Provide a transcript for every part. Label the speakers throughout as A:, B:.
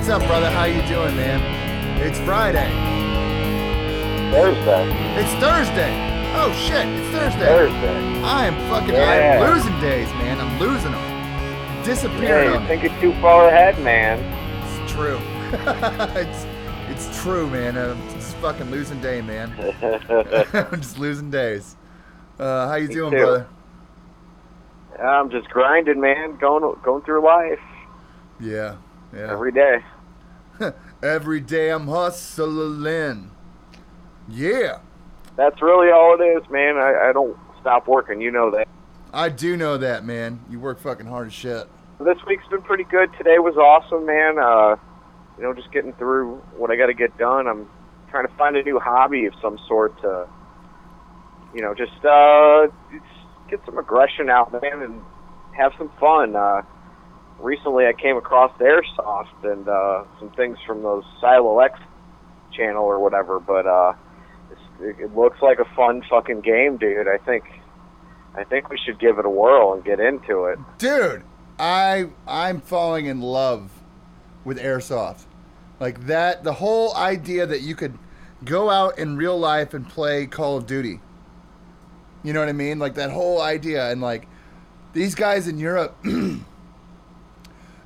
A: What's up, brother? How you doing, man? It's Friday.
B: Thursday.
A: It's Thursday. Oh shit, it's Thursday.
B: Thursday.
A: I'm losing days, man. I'm losing them. Disappearing
B: Yeah,
A: on
B: you're
A: me.
B: thinking too far ahead, man.
A: It's true. it's true, man. I'm just fucking losing day, man. I'm just losing days. How you doing,
B: too.
A: brother?
B: I'm just grinding, man. Going through life.
A: Yeah.
B: Every day.
A: Every day I'm hustling. Yeah.
B: That's really all it is, man. I don't stop working. You know that.
A: I do know that, man. You work fucking hard as shit.
B: This week's been pretty good. Today was awesome, man. Just getting through what I got to get done. I'm trying to find a new hobby of some sort to, just get some aggression out, man, and have some fun. Recently, I came across Airsoft and some things from those Silo X channel or whatever, but it looks like a fun fucking game, dude. I think we should give it a whirl and get into it.
A: Dude, I'm falling in love with Airsoft. Like that, the whole idea that you could go out in real life and play Call of Duty. You know what I mean? Like that whole idea. And like these guys in Europe,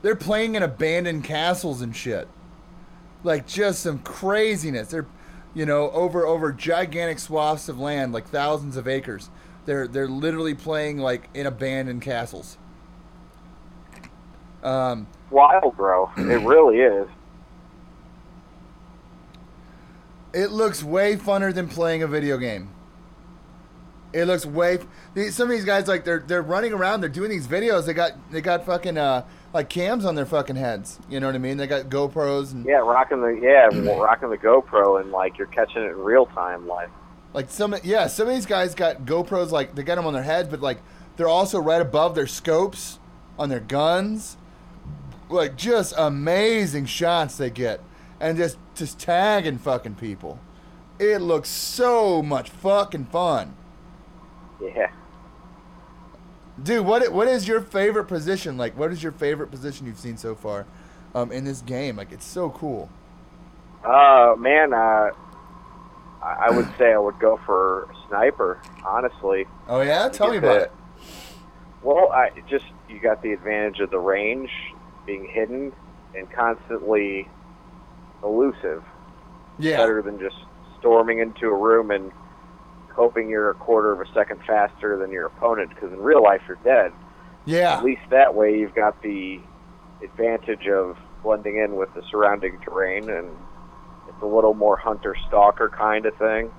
A: they're playing in abandoned castles and shit. Like just some craziness. They're, over gigantic swaths of land, like thousands of acres. They're literally playing like in abandoned castles.
B: Wild, bro. It really is.
A: It looks way funner than playing a video game. It looks some of these guys, like they're running around, they're doing these videos. They got fucking like cams on their fucking heads. You know what I mean? They got GoPros and
B: rocking the GoPro, and like you're catching it in real time,
A: like some of these guys got GoPros, like they got them on their heads, but like they're also right above their scopes on their guns. Like just amazing shots they get, and just tagging fucking people. It looks so much fucking fun.
B: Yeah.
A: Dude, what is your favorite position? Like, what is your favorite position you've seen so far in this game? Like, it's so cool.
B: Man, I would say I would go for sniper, honestly.
A: Oh, yeah? Tell me about it.
B: Well, you got the advantage of the range, being hidden, and constantly elusive.
A: Yeah.
B: Better than just storming into a room and hoping you're a quarter of a second faster than your opponent, because in real life you're dead.
A: Yeah.
B: At least that way you've got the advantage of blending in with the surrounding terrain, and it's a little more hunter-stalker kind of thing.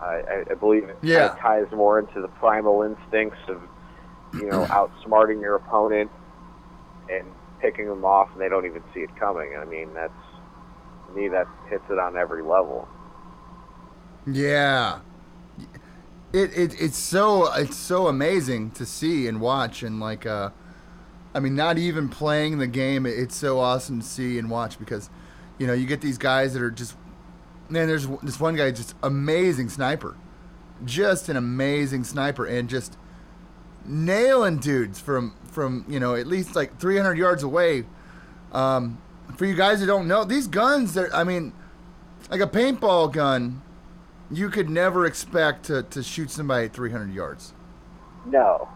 B: I believe it kind of ties more into the primal instincts of, outsmarting your opponent and picking them off, and they don't even see it coming. I mean, to me, that hits it on every level.
A: Yeah. It's so amazing to see and watch, and like not even playing the game, it's so awesome to see and watch, because you get these guys that are just, man, there's this one guy, just amazing sniper, just an amazing sniper, and just nailing dudes from at least like 300 yards away. For you guys that don't know, these guns, like a paintball gun, you could never expect to shoot somebody at 300 yards.
B: No.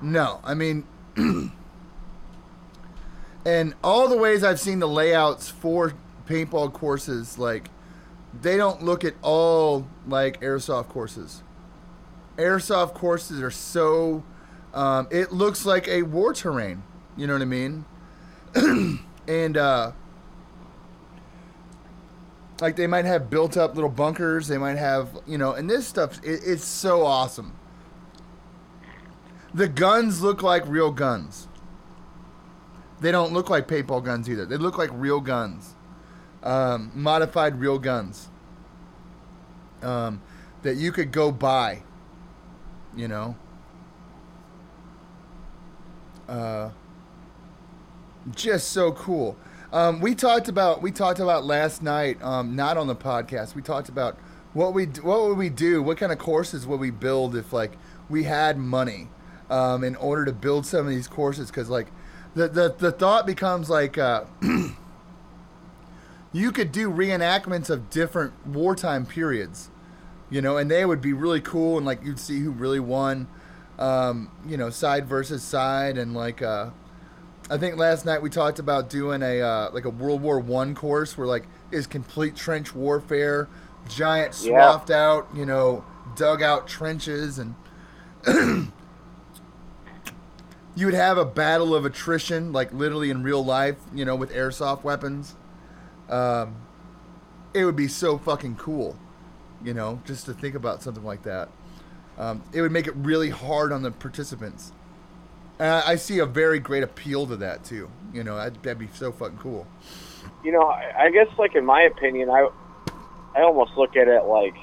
A: And all the ways I've seen the layouts for paintball courses, like, they don't look at all like Airsoft courses. Airsoft courses are so, it looks like a war terrain. You know what I mean? And, like, they might have built up little bunkers. They might have, and this stuff, it's so awesome. The guns look like real guns. They don't look like paintball guns either. They look like real guns. Modified real guns. That you could go buy. Just so cool. We talked about last night, not on the podcast. We talked about what would we do? What kind of courses would we build if like we had money in order to build some of these courses? Because like the thought becomes like you could do reenactments of different wartime periods, you know, and they would be really cool, and like you'd see who really won, you know, side versus side, and like I think last night we talked about doing a like a World War I course where like is complete trench warfare, giant swapped out, you know, dug out trenches, and you would have a battle of attrition, like literally in real life, you know, with airsoft weapons. It would be so fucking cool, you know, just to think about something like that. It would make it really hard on the participants. I see a very great appeal to that too. You know, that'd be so fucking cool.
B: You know, I guess, like, in my opinion, I almost look at it like,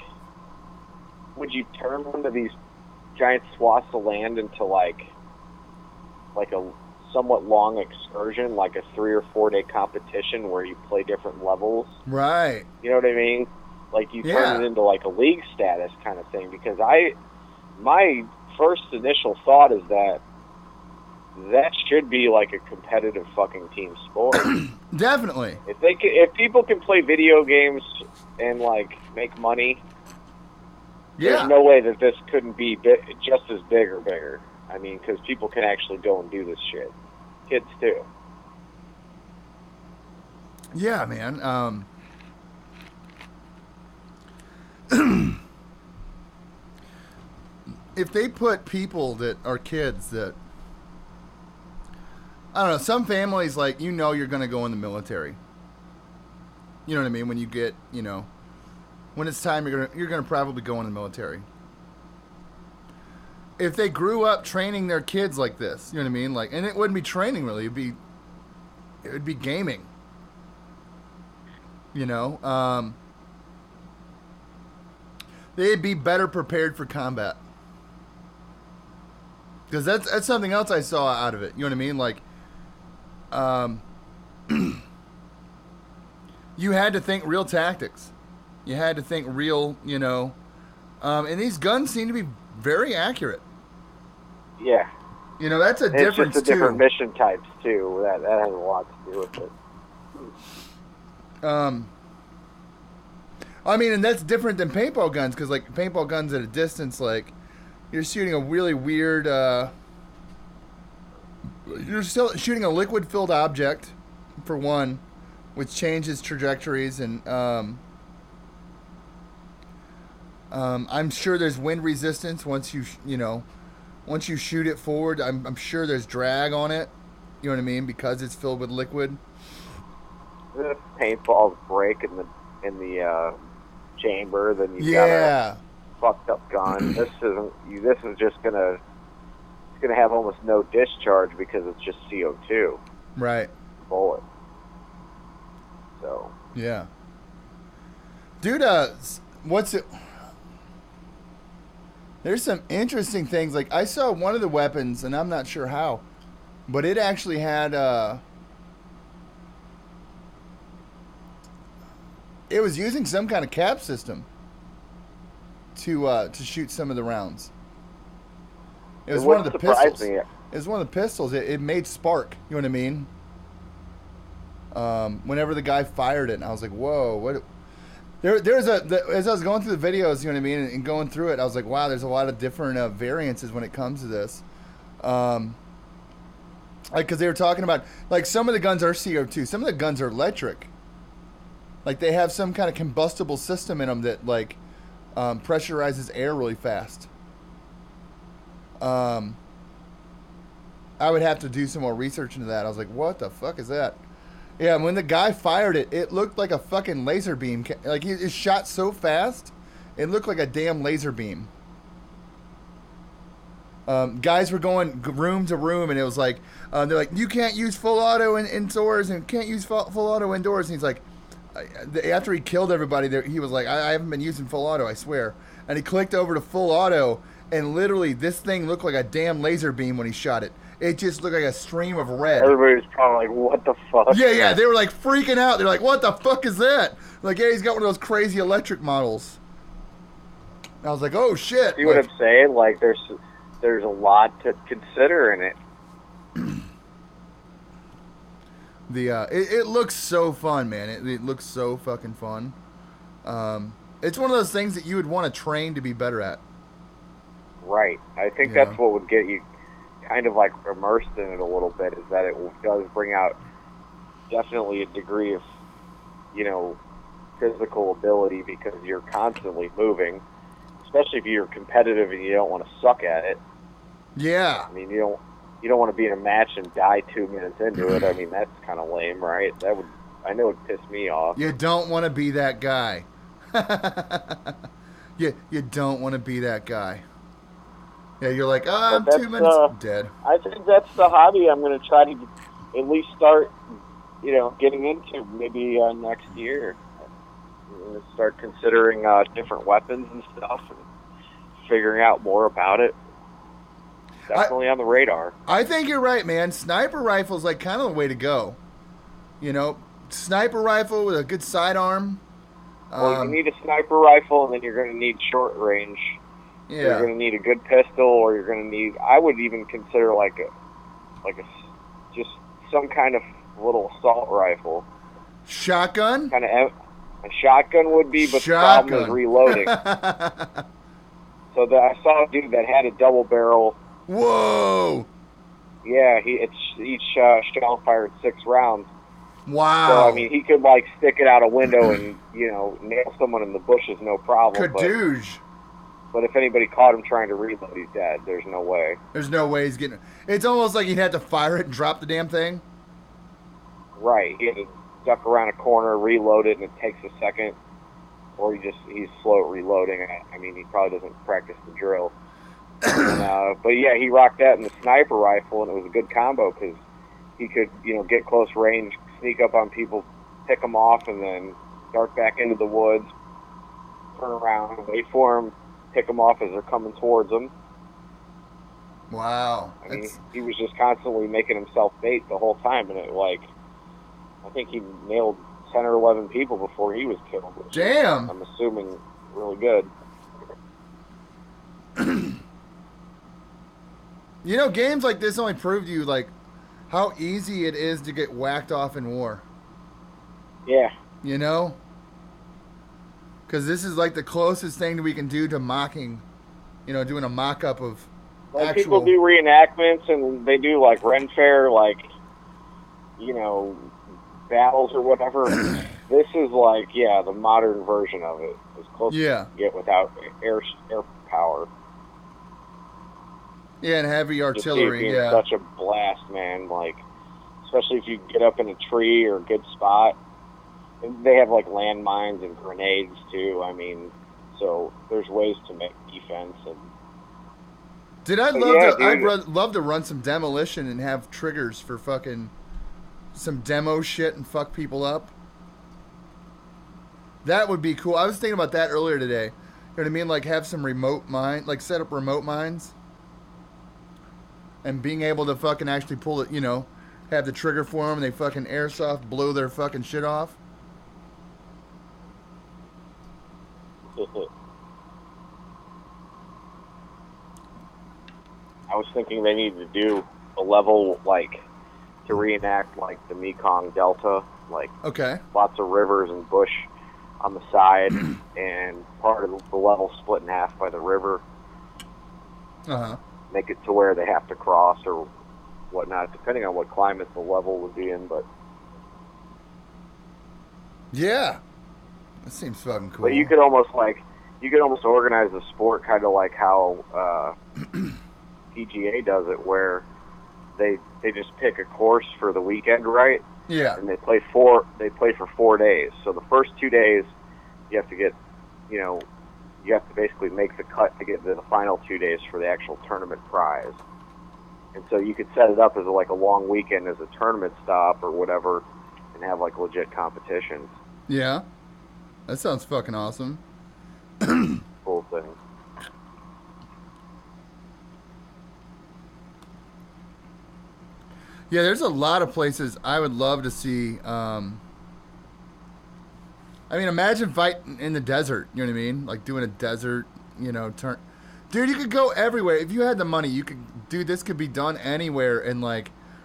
B: would you turn one of these giant swaths of land into like a somewhat long excursion, like a 3 or 4 day competition where you play different levels?
A: Right.
B: You know what I mean? Like, you turn it into like a league status kind of thing. Because my first initial thought is that should be like a competitive fucking team sport.
A: Definitely.
B: If people can play video games and like make money, there's no way that this couldn't be just as big or bigger. I mean, because people can actually go and do this shit. Kids too.
A: Yeah, man. If they put people that are kids that, I don't know, some families, like, you know, you're going to go in the military. You know what I mean? When you get, you know, when it's time, you're gonna probably go in the military. If they grew up training their kids like this, you know what I mean? Like, and it wouldn't be training really; it would be gaming. You know, they'd be better prepared for combat. Because that's something else I saw out of it. You know what I mean? Like, you had to think real tactics. You had to think real, you know. And these guns seem to be very accurate.
B: Yeah.
A: You know, that's a difference,
B: too. It's just different mission types, too. That has a lot to do with it.
A: I mean, and that's different than paintball guns, because, like, paintball guns at a distance, like, you're shooting a really weird, you're still shooting a liquid-filled object, for one, which changes trajectories, and, I'm sure there's wind resistance once you shoot it forward. I'm sure there's drag on it, you know what I mean, because it's filled with liquid.
B: If paintballs break in the chamber, then you've got a fucked up gun. This is just gonna have almost no discharge because it's just CO2.
A: Right.
B: Bullet. So.
A: Yeah. Dude, what's it? There's some interesting things. Like, I saw one of the weapons, and I'm not sure how, but it actually had it was using some kind of cap system to shoot some of the rounds. It was one of the pistols. It was one of the pistols. It made spark. You know what I mean? Whenever the guy fired it, and I was like, "Whoa, what?" As I was going through the videos, you know what I mean, and going through it, I was like, "Wow, there's a lot of different variances when it comes to this." Like, because they were talking about, like, some of the guns are CO2, some of the guns are electric. Like, they have some kind of combustible system in them that, like, pressurizes air really fast. I would have to do some more research into that. I was like, what the fuck is that? Yeah, when the guy fired it, it looked like a fucking laser beam. Like, it shot so fast, it looked like a damn laser beam. Guys were going room to room, and it was like, they're like, you can't use full auto indoors, and can't use full auto indoors. And he's like, after he killed everybody, he was like, I haven't been using full auto, I swear. And he clicked over to full auto, and literally, this thing looked like a damn laser beam when he shot it. It just looked like a stream of red.
B: Everybody was probably like, what the fuck?
A: Yeah, they were like freaking out. They're like, what the fuck is that? Like, yeah, he's got one of those crazy electric models. I was like, oh shit.
B: See what I'm saying? Like, there's a lot to consider in it.
A: It looks so fun, man. It looks so fucking fun. It's one of those things that you would want to train to be better at.
B: Right. I think
A: Yeah.
B: that's what would get you kind of like immersed in it a little bit, is that it does bring out definitely a degree of, physical ability, because you're constantly moving, especially if you're competitive and you don't want to suck at it.
A: Yeah.
B: I mean, you don't want to be in a match and die 2 minutes into it. I mean, that's kind of lame, right? I know it piss me off.
A: You don't want to be that guy. You don't want to be that guy. Yeah, you're like, I'm 2 minutes dead.
B: I think that's the hobby I'm going to try to at least start, getting into maybe next year. I'm going to start considering different weapons and stuff and figuring out more about it. Definitely on the radar.
A: I think you're right, man. Sniper rifle's like kind of the way to go. Sniper rifle with a good sidearm.
B: Well, you need a sniper rifle, and then you're going to need short range.
A: Yeah.
B: You're going to need a good pistol, or you're going to need. I would even consider just some kind of little assault rifle.
A: Shotgun.
B: Kind of a shotgun would be, but the problem is reloading. So I saw a dude that had a double barrel.
A: Whoa.
B: Yeah, each shell fired 6 rounds.
A: Wow.
B: So I mean, he could stick it out a window and nail someone in the bushes, no problem.
A: Kadoosh.
B: But if anybody caught him trying to reload, he's dead. There's no way.
A: There's no way he's getting. It's almost like he'd have to fire it and drop the damn thing.
B: Right. He had to duck around a corner, reload it, and it takes a second. Or he's slow at reloading. I mean, he probably doesn't practice the drill. But yeah, he rocked that in the sniper rifle, and it was a good combo because he could, get close range, sneak up on people, pick them off, and then dart back into the woods, turn around, wait for them, pick them off as they're coming towards him.
A: Wow.
B: I mean, he was just constantly making himself bait the whole time, and I think he nailed 10 or 11 people before he was killed.
A: Damn.
B: I'm assuming really good.
A: Games like this only prove to you, how easy it is to get whacked off in war.
B: Yeah.
A: Because this is, the closest thing that we can do to mocking, doing a mock-up of actual...
B: People do reenactments, and they do, Ren Fair, battles or whatever. This is, the modern version of it. As close as you can get without air power.
A: Yeah, and heavy artillery,
B: it's such a blast, man. Especially if you get up in a tree or a good spot. And they have landmines and grenades too. I mean, so there's ways to make defense. And
A: I'd love to run some demolition and have triggers for fucking some demo shit and fuck people up. That would be cool. I was thinking about that earlier today. You know what I mean? Have some remote mine, set up remote mines. And being able to fucking actually pull it, have the trigger for them and they fucking airsoft blow their fucking shit off.
B: I was thinking they need to do a level to reenact the Mekong Delta,
A: okay,
B: lots of rivers and bush on the side, and part of the level split in half by the river. Make it to where they have to cross or whatnot, depending on what climate the level would be in. But
A: yeah, that seems fucking cool.
B: But you could almost organize the sport kind of like how PGA does it, where they just pick a course for the weekend, right?
A: Yeah.
B: And they play for 4 days. So the first 2 days, you have to get, you have to basically make the cut to get to the final 2 days for the actual tournament prize. And so you could set it up as a long weekend as a tournament stop or whatever, and have legit competitions.
A: Yeah, that sounds fucking awesome.
B: Cool thing.
A: Yeah, there's a lot of places I would love to see. Imagine fighting in the desert. You know what I mean? Doing a desert, turn. Dude, you could go everywhere. If you had the money, this could be done anywhere, and,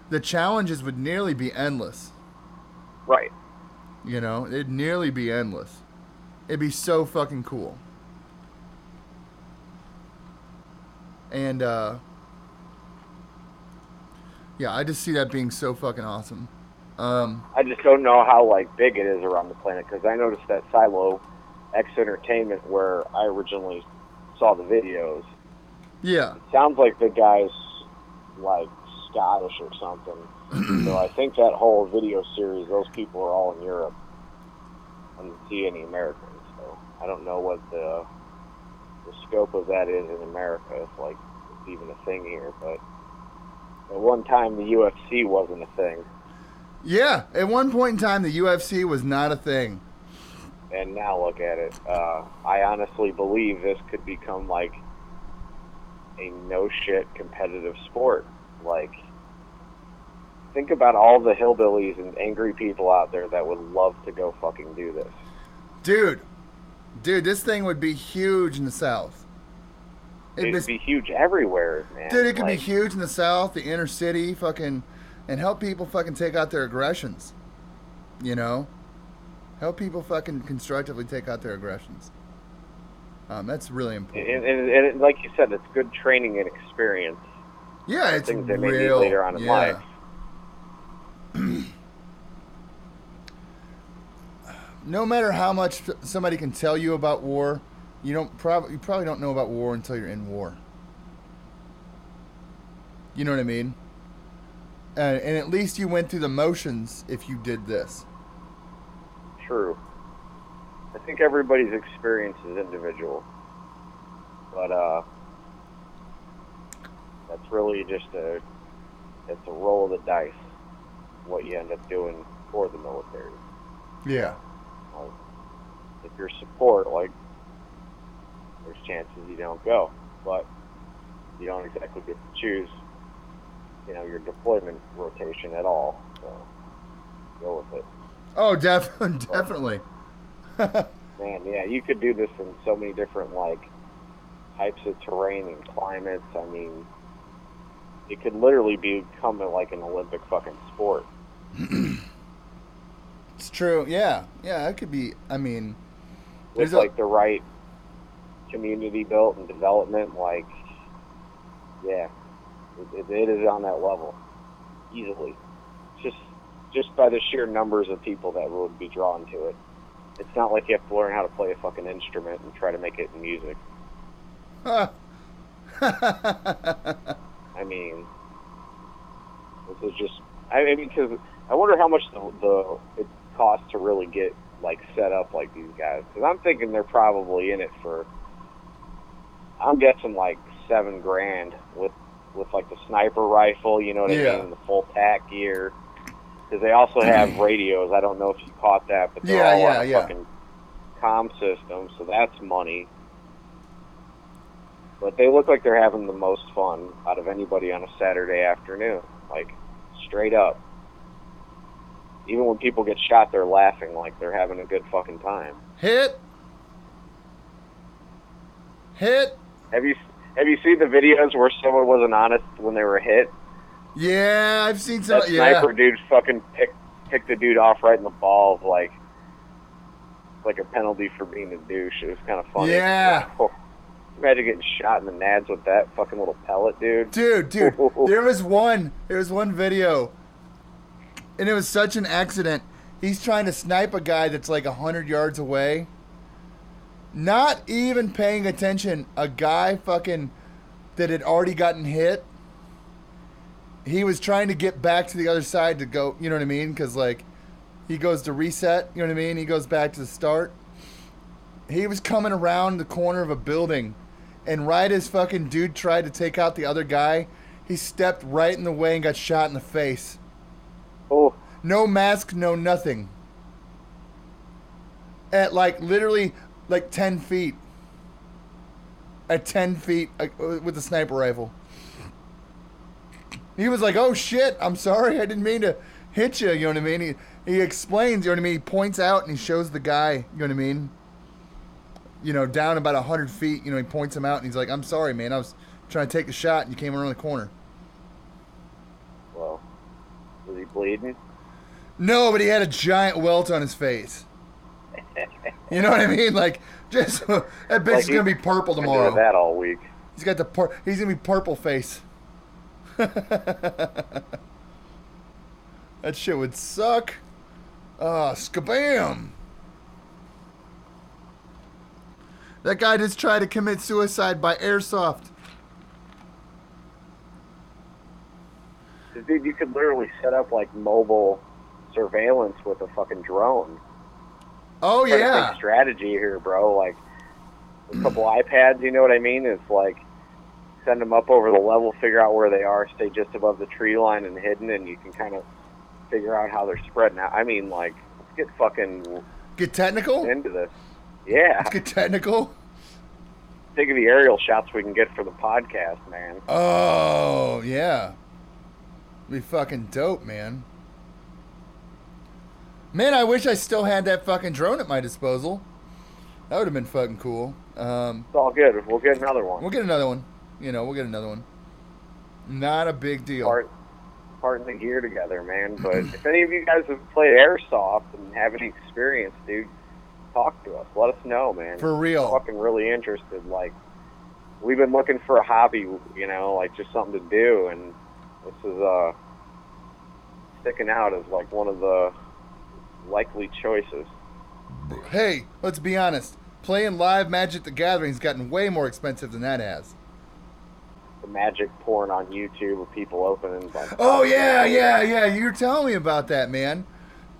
A: the challenges would nearly be endless.
B: Right.
A: You know, it'd nearly be endless. It'd be so fucking cool. And yeah, I just see that being so fucking awesome.
B: I just don't know how like big it is around the planet, because I noticed that Silo X Entertainment, where I originally saw the videos,
A: Yeah.
B: it sounds like the guy's like Scottish or something. So I think that whole video series, those people are all in Europe. I didn't see any Americans, so I don't know what the scope of that is in America, if like it's even a thing here. But at one time, the UFC wasn't a thing,
A: Yeah, at one point in time, the UFC was not a thing.
B: and now look at it. I honestly believe this could become like a no shit competitive sport. Like, think about all the hillbillies and angry people out there that would love to go fucking do this.
A: Dude, this thing would be huge in the South.
B: It'd be huge everywhere, man.
A: Dude, it could
B: like,
A: be huge in the South, the inner city, fucking, and help people fucking take out their aggressions. You know? Help people fucking constructively take out their aggressions. That's really important.
B: And like you said, it's good training and experience.
A: Yeah, it's
B: things they may need
A: real.
B: later on in life.
A: No matter how much somebody can tell you about war, you probably don't know about war until you're in war. You know what I mean? And at least you went through the motions if you did this.
B: True. I think everybody's experience is individual, but that's really just it's a roll of the dice what you end up doing for the military.
A: Yeah.
B: Like, if you're support, like, there's chances you don't go, but you don't exactly get to choose, your deployment rotation at all. So go with it.
A: Oh, definitely.
B: Man, yeah, you could do this in so many different like types of terrain and climates. I mean, it could literally become like an Olympic fucking sport.
A: It's true. Yeah, it could be. I mean,
B: with like the right community built and development, like, yeah, it is on that level easily. Just by the sheer numbers of people that would be drawn to it. It's not like you have to learn how to play a fucking instrument and try to make it in music. I mean, this is just. I mean, because I wonder how much it costs to really get like set up like these guys. Because I'm thinking they're probably in it for. I'm guessing like $7,000 with like the sniper rifle. You know what I mean? The full tack gear. Because they also have radios. I don't know if you caught that, but they're all on a fucking comm system, so that's money. But they look like they're having the most fun out of anybody on a Saturday afternoon. Like, straight up. Even when people get shot, they're laughing like they're having a good fucking time.
A: Hit.
B: Have you seen the videos where someone wasn't honest when they were hit?
A: Yeah, I've seen some.
B: That sniper dude fucking picked the dude off right in the ball of like a penalty for being a douche. It was kind of funny.
A: Yeah.
B: Imagine getting shot in the nads with that fucking little pellet, dude.
A: Dude, there was one video, and it was such an accident. He's trying to snipe a guy that's like 100 yards away. Not even paying attention. A guy fucking that had already gotten hit. He was trying to get back to the other side to go, you know what I mean? Because, like, he goes to reset, you know what I mean? He goes back to the start. He was coming around the corner of a building, and right as fucking dude tried to take out the other guy, he stepped right in the way and got shot in the face.
B: Oh.
A: No mask, no nothing. At, like, literally, like, 10 feet. At 10 feet with a sniper rifle. He was like, oh shit, I'm sorry, I didn't mean to hit you, you know what I mean? He explains, you know what I mean? He points out and he shows the guy, you know what I mean? Down about 100 feet, he points him out and he's like, I'm sorry, man, I was trying to take a shot and you came around the corner.
B: Well, was he bleeding?
A: No, but he had a giant welt on his face. You know what I mean? Like, just that bitch is gonna be purple tomorrow.
B: Doing that all week.
A: He's got he's gonna be purple face. That shit would suck. Skabam! That guy just tried to commit suicide by Airsoft.
B: Dude, you could literally set up like mobile surveillance with a fucking drone.
A: Oh yeah.
B: Big strategy here, bro. Like a couple iPads, you know what I mean? It's like send them up over the level, figure out where they are, stay just above the tree line and hidden, and you can kind of figure out how they're spreading out. I mean, like, let's
A: get technical
B: into this. Yeah.
A: Let's get technical.
B: Think of the aerial shots we can get for the podcast, man.
A: Oh yeah. Be fucking dope, man. Man, I wish I still had that fucking drone at my disposal. That would have been fucking cool.
B: It's all good. We'll get another one.
A: We'll get another one. We'll get another one. Not a big deal.
B: Parting the gear together, man. But if any of you guys have played Airsoft and have any experience, dude, talk to us. Let us know, man.
A: For real.
B: I'm fucking really interested. Like, we've been looking for a hobby, like just something to do, and this is sticking out as like one of the likely choices.
A: Hey, let's be honest. Playing live Magic the Gathering's gotten way more expensive than that has.
B: The magic porn on YouTube of people opening.
A: Oh yeah. You were telling me about that, man.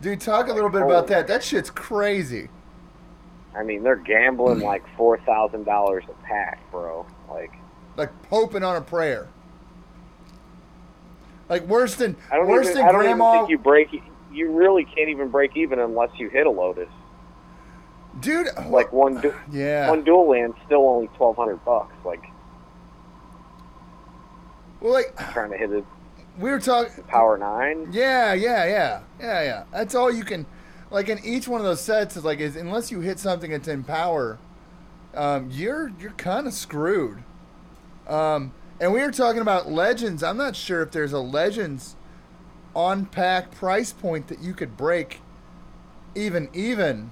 A: Dude, talk a little bit about that. That shit's crazy.
B: I mean, they're gambling like $4,000 a pack, bro.
A: Like hoping on a prayer. Like worse than
B: I don't
A: grandma.
B: even think you break. You really can't even break even unless you hit a Lotus.
A: Dude,
B: like one dual land's still only $1,200. Like,
A: well, like
B: trying to hit it.
A: We were talking
B: Power 9.
A: Yeah. That's all you can. Like in each one of those sets is unless you hit something that's in power, you're kind of screwed. And we were talking about Legends. I'm not sure if there's a Legends on pack price point that you could break even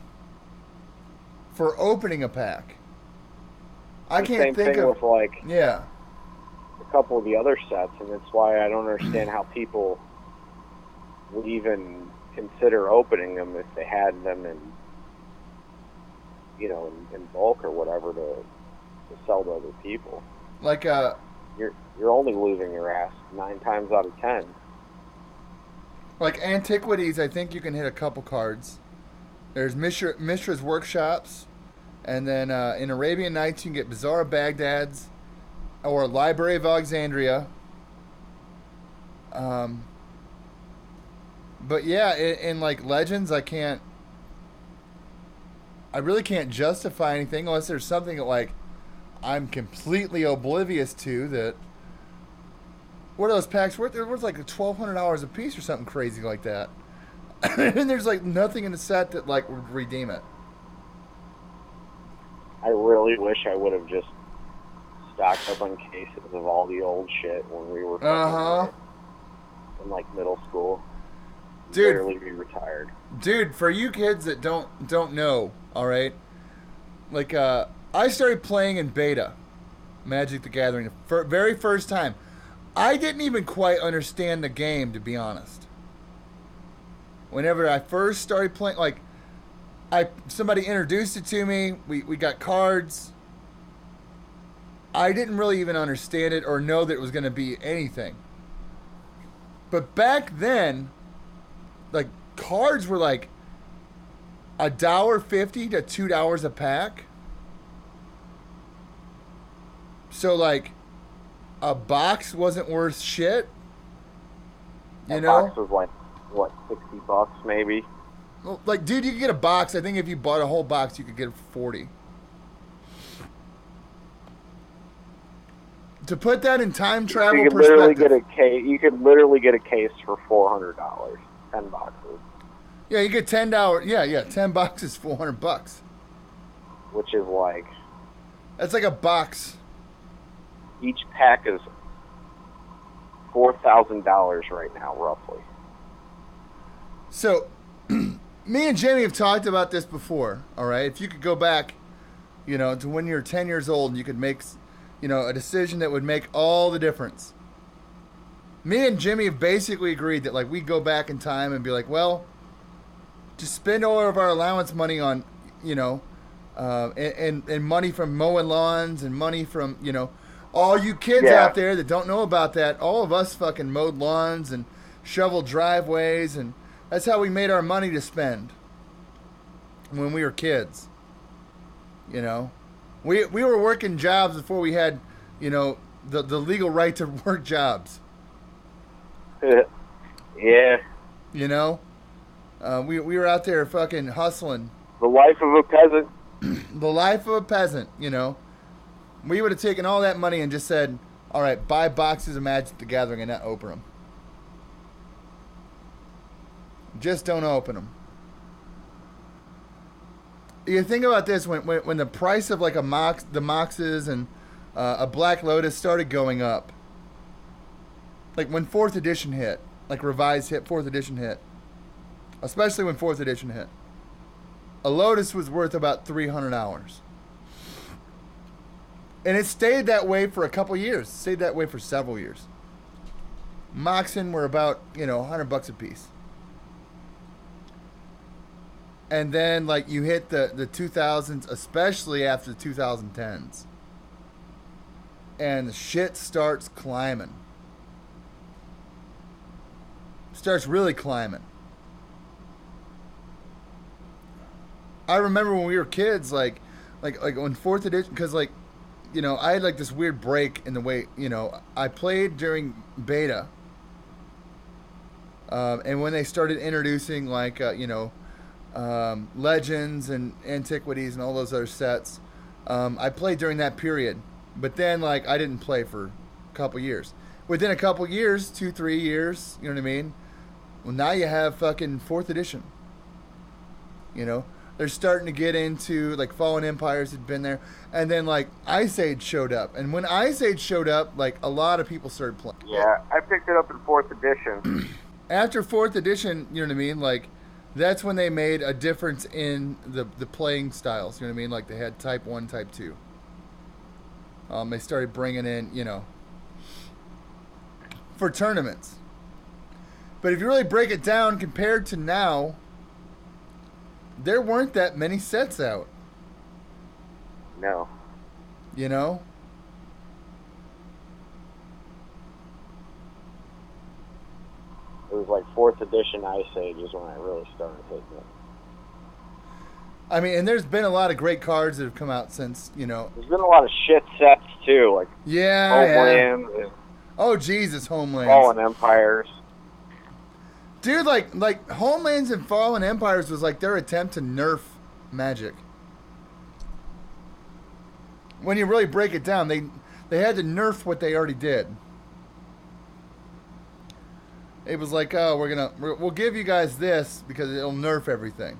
A: for opening a pack. I can't think of
B: with a couple of the other sets, and that's why I don't understand how people would even consider opening them if they had them in bulk or whatever to sell to other people.
A: Like
B: you're only losing your ass 9 times out of 10.
A: Like Antiquities, I think you can hit a couple cards. There's Mishra's Workshops, and then in Arabian Nights you can get Bazaar of Baghdad's or Library of Alexandria. But yeah, in like Legends, I really can't justify anything unless there's something that like I'm completely oblivious to that. What are those packs worth? They're worth like $1,200 a piece or something crazy like that. And there's like nothing in the set that like would redeem it.
B: I really wish I would have just stocked up on cases of all the old shit when we were in like middle school.
A: Dude,
B: barely be retired.
A: Dude, for you kids that don't know, all right, like I started playing in beta, Magic the Gathering, the very first time. I didn't even quite understand the game, to be honest. Whenever I first started playing, somebody introduced it to me. We got cards. I didn't really even understand it or know that it was going to be anything. But back then, like, cards were like $1.50 to $2 a pack. So like a box wasn't worth shit. You know?
B: Box was like what, $60 maybe?
A: Well, like, dude, you could get a box. I think if you bought a whole box, you could get it for 40. To put that in time travel
B: you could
A: perspective,
B: you could literally get a case for $400, 10 boxes.
A: Yeah, you get $10. Yeah, 10 boxes, $400.
B: Which is like,
A: that's like a box.
B: Each pack is $4,000 right now, roughly.
A: So, me and Jimmy have talked about this before. All right, if you could go back, to when you're 10 years old, and you could make, a decision that would make all the difference. Me and Jimmy have basically agreed that like we go back in time and be like, well, just spend all of our allowance money on, and money from mowing lawns and money from, all you kids out there that don't know about that. All of us fucking mowed lawns and shoveled driveways, and that's how we made our money to spend when we were kids. We were working jobs before we had, the legal right to work jobs.
B: Yeah.
A: We were out there fucking hustling.
B: The life of a peasant.
A: The life of a peasant, We would have taken all that money and just said, all right, buy boxes of Magic the Gathering and not open them. Just don't open them. You think about this, when the price of like the Moxes and a Black Lotus started going up, like when 4th edition hit, like revised hit, 4th edition hit, especially when 4th edition hit, a Lotus was worth about $300. And it stayed that way for a couple years. It stayed that way for several years. Moxen were about, $100 a piece. And then, like, you hit the 2000s, especially after the 2010s. And the shit starts climbing. Starts really climbing. I remember when we were kids, like when 4th edition, because, like, I had, like, this weird break in the way, I played during beta. And when they started introducing, like, Legends and Antiquities and all those other sets, I played during that period. But then, like, I didn't play for a couple years. Within a couple years, 2-3 years, you know what I mean? Well, now you have fucking 4th edition. They're starting to get into, like, Fallen Empires had been there. And then, like, Ice Age showed up. And when Ice Age showed up, like, a lot of people started playing.
B: Yeah, I picked it up in 4th edition.
A: After 4th edition, you know what I mean? Like, that's when they made a difference in the playing styles. You know what I mean? Like, they had Type 1, Type 2. They started bringing in, for tournaments. But if you really break it down compared to now, there weren't that many sets out.
B: No.
A: It
B: was like 4th edition Ice Age is when I really started taking it.
A: I mean, and there's been a lot of great cards that have come out since,
B: There's been a lot of shit sets, too, like
A: Homeland.
B: Yeah.
A: Oh, Jesus, Homeland.
B: Fallen Empires.
A: Dude, like Homelands and Fallen Empires was like their attempt to nerf Magic. When you really break it down, they had to nerf what they already did. It was like, oh, we'll give you guys this because it'll nerf everything.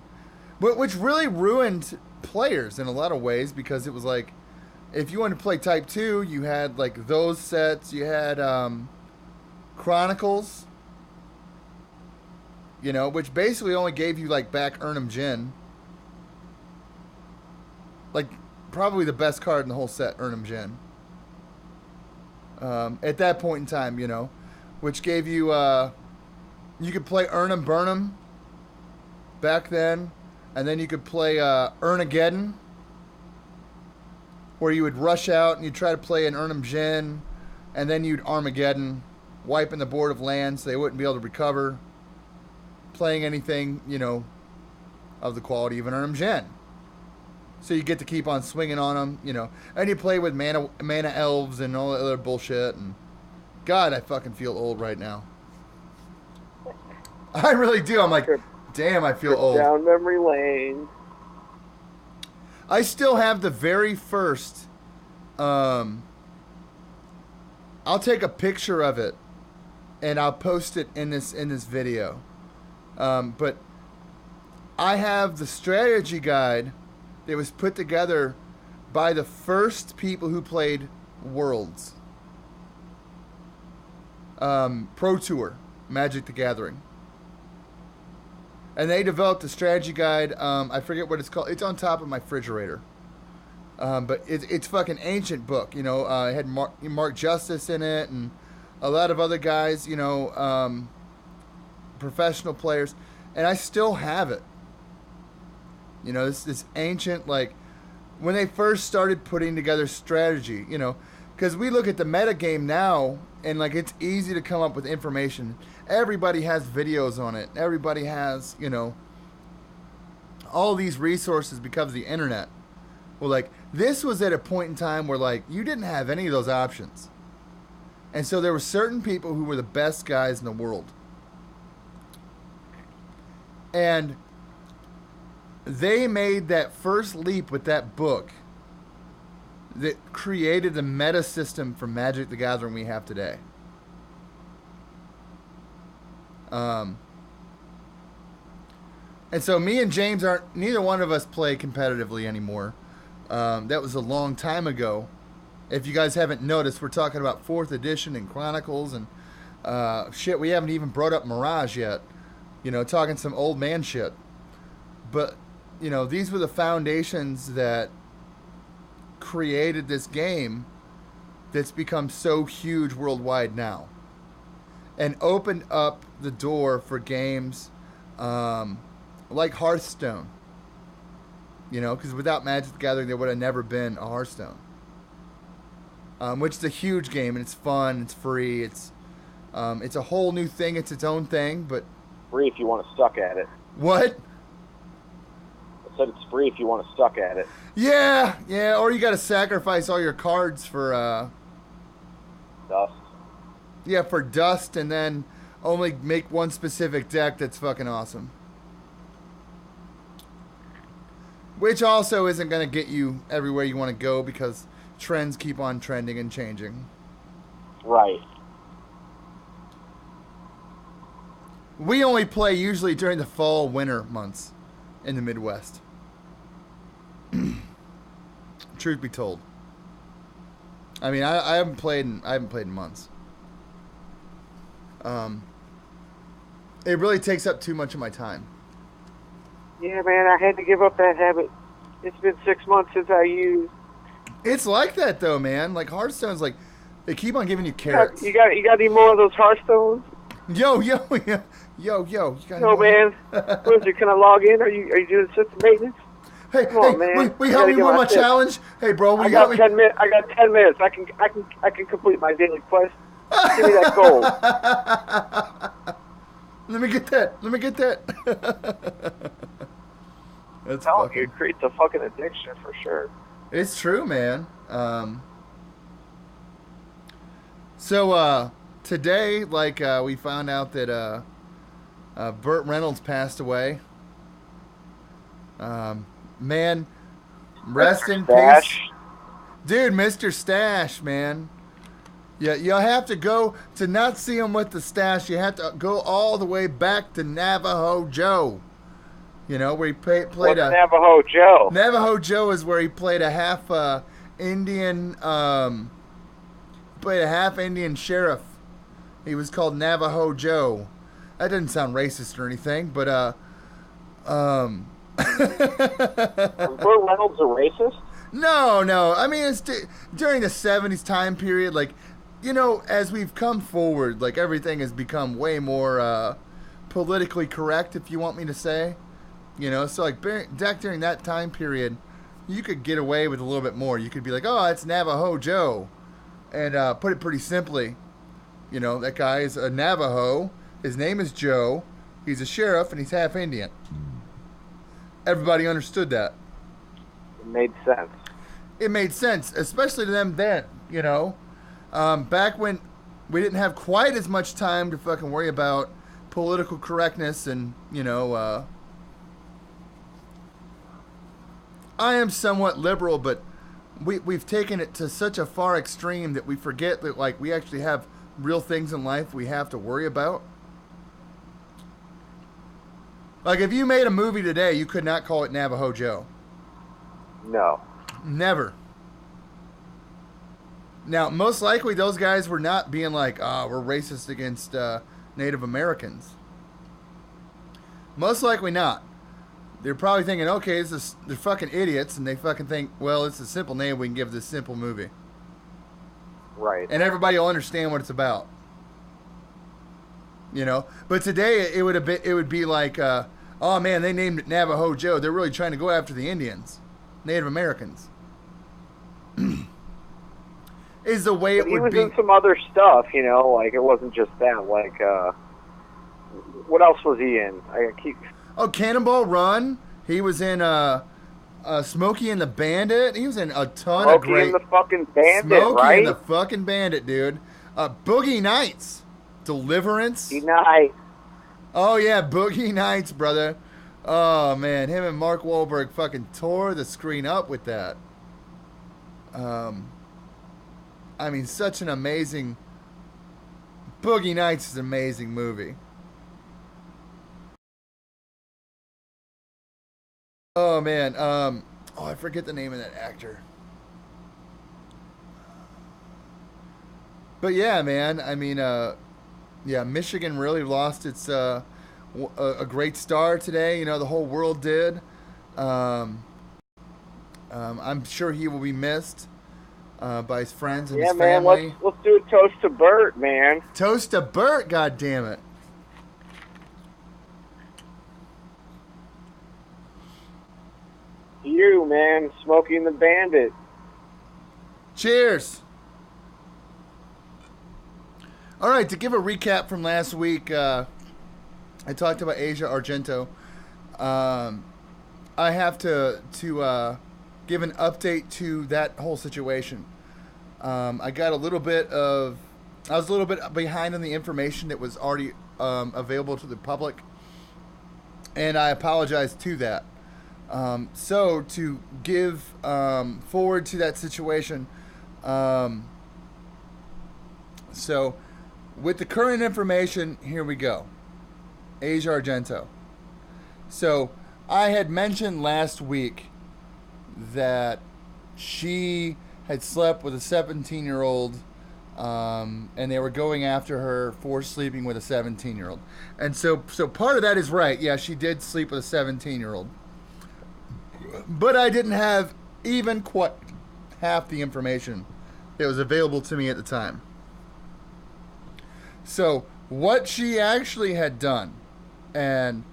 A: Which really ruined players in a lot of ways, because it was like, if you wanted to play Type 2, you had like those sets, you had Chronicles, which basically only gave you like back Urnham Jin. Like, probably the best card in the whole set, Urnham Jin. At that point in time, which gave you, you could play Urnham Burnham back then, and then you could play Urnageddon, where you would rush out and you'd try to play an Urnham Jin, and then you'd Armageddon, wiping the board of land so they wouldn't be able to recover, playing anything, of the quality of an Urnham Jin. So you get to keep on swinging on them, and you play with mana elves and all that other bullshit, and God, I fucking feel old right now. I really do. I'm like, damn, I feel old.
B: Down memory lane.
A: I still have the very first, I'll take a picture of it and I'll post it in this video. But I have the strategy guide that was put together by the first people who played Worlds. Pro Tour, Magic the Gathering. and they developed a strategy guide. I forget what it's called. It's on top of my refrigerator. But it's fucking ancient book. You know, it had Mark Justice in it and a lot of other guys, you know, professional players. And I still have it. You know, this ancient, like, when they first started putting together strategy, you know, because we look at the metagame now and, like, it's easy to come up with information. Everybody has videos on it. Everybody has, you know, all these resources because of the internet. Well, like, this was at a point in time where, like, you didn't have any of those options. And so there were certain people who were the best guys in the world. And they made that first leap with that book that created the meta system for Magic the Gathering we have today. And so me and James neither one of us play competitively anymore. That was a long time ago. If you guys haven't noticed, we're talking about 4th edition and Chronicles and shit. We haven't even brought up Mirage yet. You know, talking some old man shit. But, you know, these were the foundations that created this game that's become so huge worldwide now. And opened up the door for games like Hearthstone. You know, because without Magic the Gathering, there would have never been a Hearthstone. Which is a huge game, and it's fun, it's free, it's a whole new thing, it's its own thing, but...
B: Free if you want to suck at it.
A: What?
B: I said it's free if you want to suck at it.
A: Yeah, or you gotta sacrifice all your cards for,
B: Dust.
A: Yeah, for dust, and then only make one specific deck that's fucking awesome. Which also isn't going to get you everywhere you want to go because trends keep on trending and changing.
B: Right.
A: We only play usually during the fall, winter months in the Midwest. Truth be told. I mean, I haven't played in months. It really takes up too much of my time.
B: Yeah, man, I had to give up that habit. It's been 6 months since I used.
A: It's like that though, man. Like Hearthstone's like they keep on giving you carrots.
B: You got any more of those Hearthstones?
A: Yo. You got
B: no, man. What is it? Can I log in? Are you doing system maintenance?
A: Hey,
B: Come on, man.
A: We help me with my challenge. Hey, bro,
B: I got 10 minutes. I got 10 minutes. I can complete my daily quest. Give me that gold.
A: Let me get that. That's
B: fucking... It creates a fucking addiction for sure.
A: It's true, man. So today, like, we found out that Burt Reynolds passed away. Man, rest in peace. Dude, Mr. Stash, man. Yeah, you'll have to go to not see him with the stash. You have to go all the way back to Navajo Joe. You know, where he played a
B: Navajo Joe.
A: Navajo Joe is where he played a half Indian sheriff. He was called Navajo Joe. That didn't sound racist or anything, but
B: Was Burt Reynolds a racist?
A: No. I mean, it's during the 70s time period, like, you know, as we've come forward, like, everything has become way more politically correct, if you want me to say. You know, so, like, back during that time period, you could get away with a little bit more. You could be like, oh, it's Navajo Joe. And put it pretty simply, you know, that guy is a Navajo. His name is Joe. He's a sheriff, and he's half Indian. Everybody understood that.
B: It made sense.
A: It made sense, especially to them then, you know. Back when we didn't have quite as much time to fucking worry about political correctness and, you know, I am somewhat liberal, but we've taken it to such a far extreme that we forget that, like, we actually have real things in life we have to worry about. Like, if you made a movie today, you could not call it Navajo Joe.
B: No.
A: Never. Now, most likely those guys were not being like, we're racist against Native Americans. Most likely not. They're probably thinking, okay, they're fucking idiots, and they fucking think, well, it's a simple name we can give this simple movie.
B: Right.
A: And everybody will understand what it's about. You know? But today, it would be like, oh man, they named it Navajo Joe. They're really trying to go after the Indians, Native Americans. Is the way
B: but
A: it would be.
B: He was in some other stuff, you know, like it wasn't just that. Like, what else was he in?
A: Oh, Cannonball Run. He was in Smokey and the Bandit. He was in a ton of great.
B: Smokey and the fucking Bandit,
A: Smokey
B: right?
A: and the fucking Bandit, dude. Boogie Nights, Deliverance.
B: Boogie Nights.
A: Oh yeah, Boogie Nights, brother. Oh man, him and Mark Wahlberg fucking tore the screen up with that. I mean, such an amazing. Boogie Nights is an amazing movie. Oh man, I forget the name of that actor. But yeah, man, I mean, yeah, Michigan really lost its a great star today. You know, the whole world did. I'm sure he will be missed by his friends and his family.
B: Yeah, man, let's do a toast to Bert, man.
A: Toast to Bert, goddammit.
B: You, man, Smokey and the Bandit.
A: Cheers. All right, to give a recap from last week, I talked about Asia Argento. I have to give an update to that whole situation. I was a little bit behind on the information that was already available to the public, and I apologize to that. So to give forward to that situation, so with the current information, here we go. Asia Argento. So I had mentioned last week that she had slept with a 17-year-old, and they were going after her for sleeping with a 17-year-old. And so part of that is right. Yeah, she did sleep with a 17-year-old. But I didn't have even quite half the information that was available to me at the time. So what she actually had done, and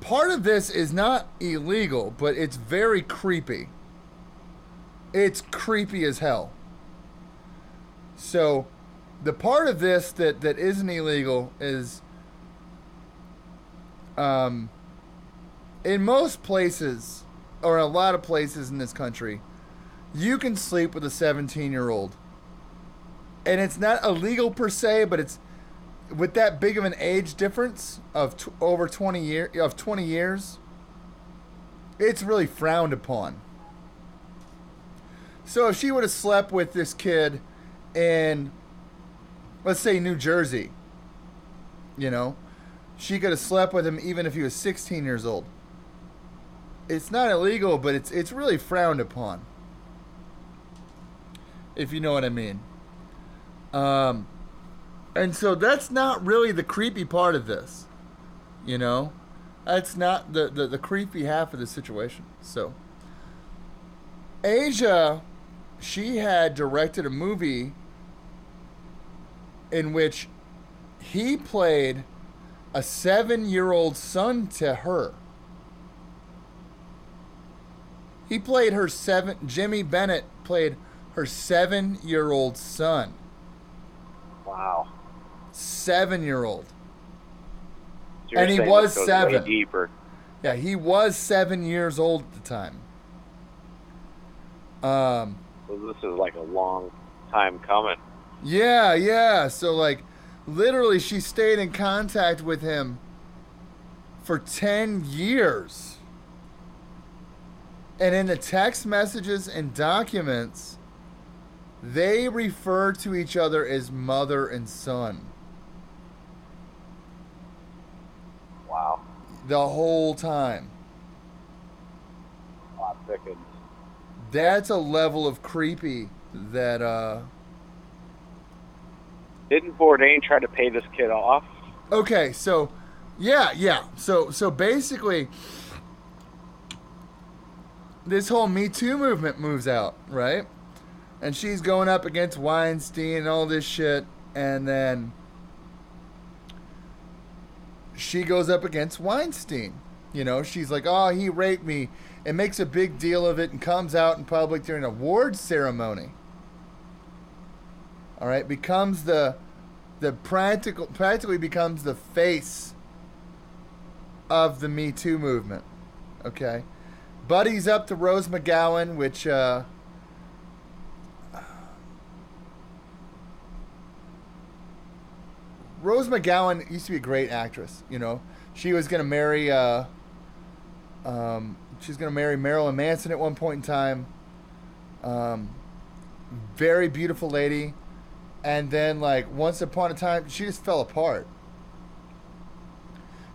A: part of this is not illegal, but it's very creepy. It's creepy as hell. So the part of this that isn't illegal is in most places, or a lot of places in this country, you can sleep with a 17-year-old. And it's not illegal per se, but it's with that big of an age difference of over 20 years, it's really frowned upon. So if she would have slept with this kid in, let's say, New Jersey, you know, she could have slept with him even if he was 16 years old. It's not illegal, but it's really frowned upon, if you know what I mean. And so that's not really the creepy part of this, you know? That's not the creepy half of the situation. So Asia, she had directed a movie in which he played a 7-year-old son to her. He played her Jimmy Bennett played her 7-year-old son.
B: Wow.
A: 7-year-old.
B: So
A: and he was 7.
B: Way deeper.
A: Yeah, he was 7 years old at the time.
B: So this is like a long time coming.
A: Yeah. So like, literally, she stayed in contact with him for 10 years. And in the text messages and documents, they refer to each other as mother and son.
B: Wow.
A: The whole time.
B: Plot thickens.
A: That's a level of creepy that,
B: Didn't Bourdain try to pay this kid off?
A: Okay, so Yeah, yeah. So basically, this whole Me Too movement moves out, right? And she's going up against Weinstein and all this shit, and then she goes up against Weinstein. You know, she's like, "Oh, he raped me," and makes a big deal of it, and comes out in public during an awards ceremony. All right, becomes the practically becomes the face of the Me Too movement. Okay, buddies up to Rose McGowan, which Rose McGowan used to be a great actress. You know, she was gonna marry she's gonna marry Marilyn Manson at one point in time. Um, Very beautiful lady, and then like once upon a time, she just fell apart.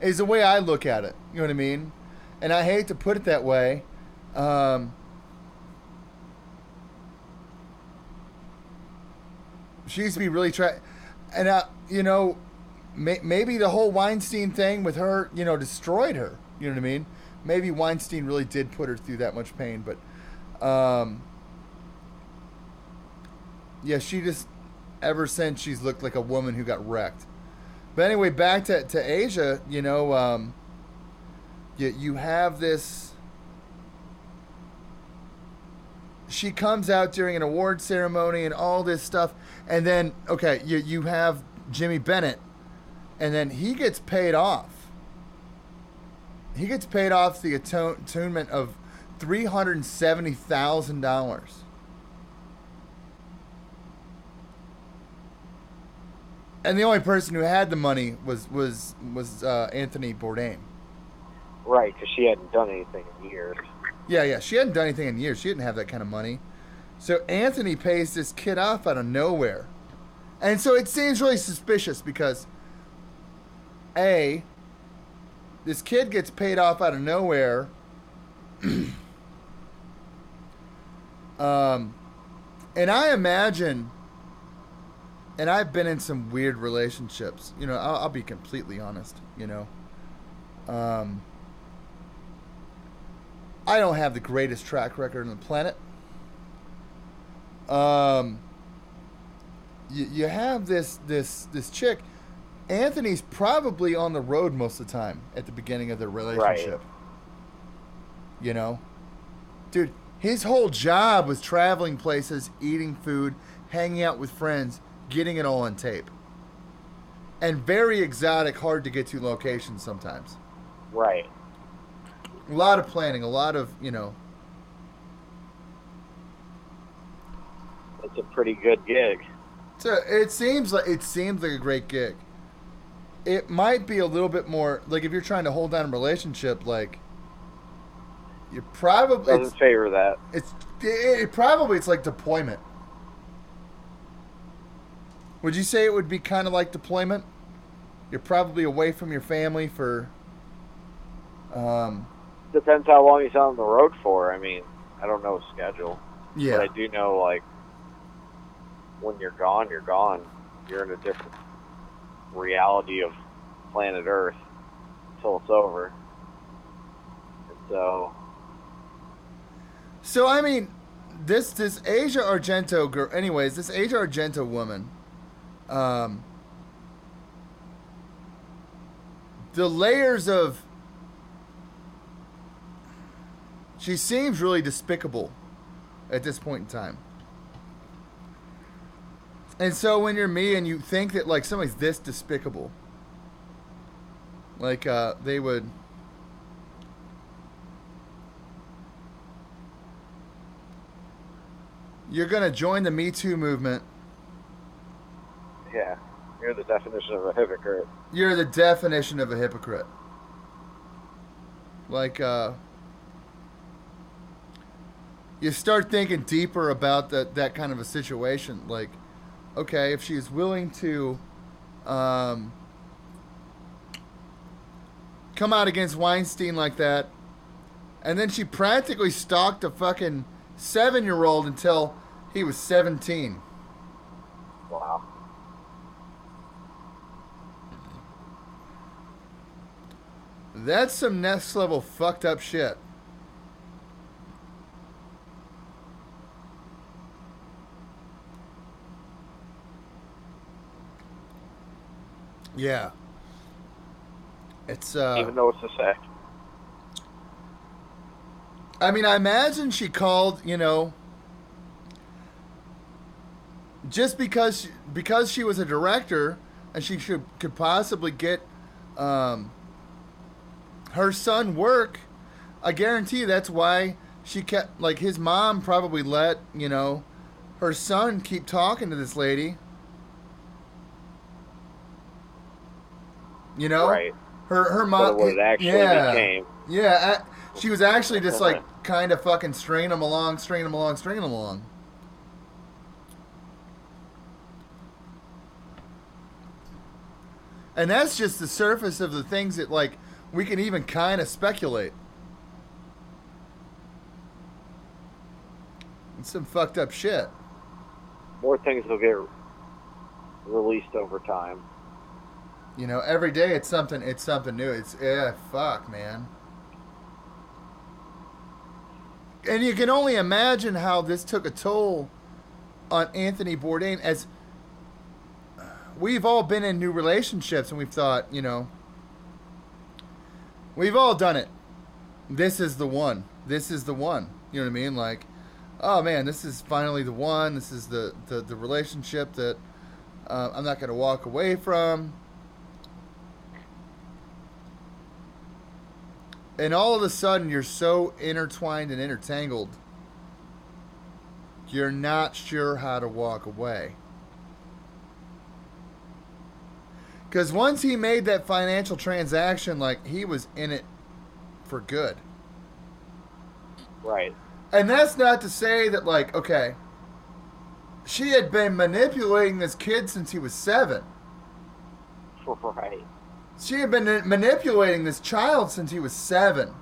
A: Is the way I look at it. You know what I mean? And I hate to put it that way. Um, she used to be really and you know, maybe the whole Weinstein thing with her, you know, destroyed her. You know what I mean? Maybe Weinstein really did put her through that much pain, but yeah, she just ever since she's looked like a woman who got wrecked. But anyway, back to Asia. You know, you have this. She comes out during an award ceremony and all this stuff, and then okay, you have Jimmy Bennett, and then he gets paid off. He gets paid off the atonement of $370,000. And the only person who had the money was Anthony Bourdain.
B: Right, because she hadn't done anything in years.
A: Yeah, she hadn't done anything in years. She didn't have that kind of money. So Anthony pays this kid off out of nowhere. And so it seems really suspicious because, A, this kid gets paid off out of nowhere. And I imagine, and I've been in some weird relationships. You know, I'll be completely honest, you know. I don't have the greatest track record on the planet. You have this chick. Anthony's probably on the road most of the time at the beginning of their relationship. Right. You know? Dude, his whole job was traveling places, eating food, hanging out with friends, getting it all on tape. And very exotic, hard to get to locations sometimes.
B: Right.
A: A lot of planning, a lot of, you know.
B: It's a pretty good gig.
A: So it seems like a great gig. It might be a little bit more like if you're trying to hold down a relationship, like you probably
B: doesn't favor that.
A: It's like deployment. Would you say it would be kind of like deployment? You're probably away from your family for.
B: Depends how long he's on the road for. I mean, I don't know his schedule.
A: Yeah.
B: But I do know, like, when you're gone, you're gone. You're in a different reality of planet Earth until it's over. And
A: so I mean, this Asia Argento girl. Anyways, this Asia Argento woman. The layers of. She seems really despicable at this point in time. And so when you're me and you think that like somebody's this despicable, like they would. You're going to join the Me Too movement.
B: Yeah, you're the definition of a hypocrite.
A: You're the definition of a hypocrite. Like, you start thinking deeper about that kind of a situation. Like, okay, if she's willing to come out against Weinstein like that, and then she practically stalked a fucking 7-year-old until he was 17.
B: Wow.
A: That's some next level fucked up shit. Yeah. It's
B: even though it's a sex.
A: I mean, I imagine she called, just because she was a director and she could possibly get her son work. I guarantee that's why she kept, like, his mom probably let her son keep talking to this lady.
B: Right.
A: Her mom.
B: Instead of what it actually became.
A: Yeah, she was actually just like kind of fucking stringing him along. And that's just the surface of the things that, like, we can even kind of speculate. It's some fucked up shit.
B: More things will get released over time.
A: Every day it's something new. Fuck, man. And you can only imagine how this took a toll on Anthony Bourdain, as we've all been in new relationships and we've thought, we've all done it. This is the one. You know what I mean? Like, oh man, this is finally the one. This is the relationship that I'm not going to walk away from. And all of a sudden, you're so intertwined and intertangled, you're not sure how to walk away. Because once he made that financial transaction, like, he was in it for good.
B: Right.
A: And that's not to say that, like, okay, she had been manipulating this kid since he was 7.
B: Right.
A: She had been manipulating this child since he was 7.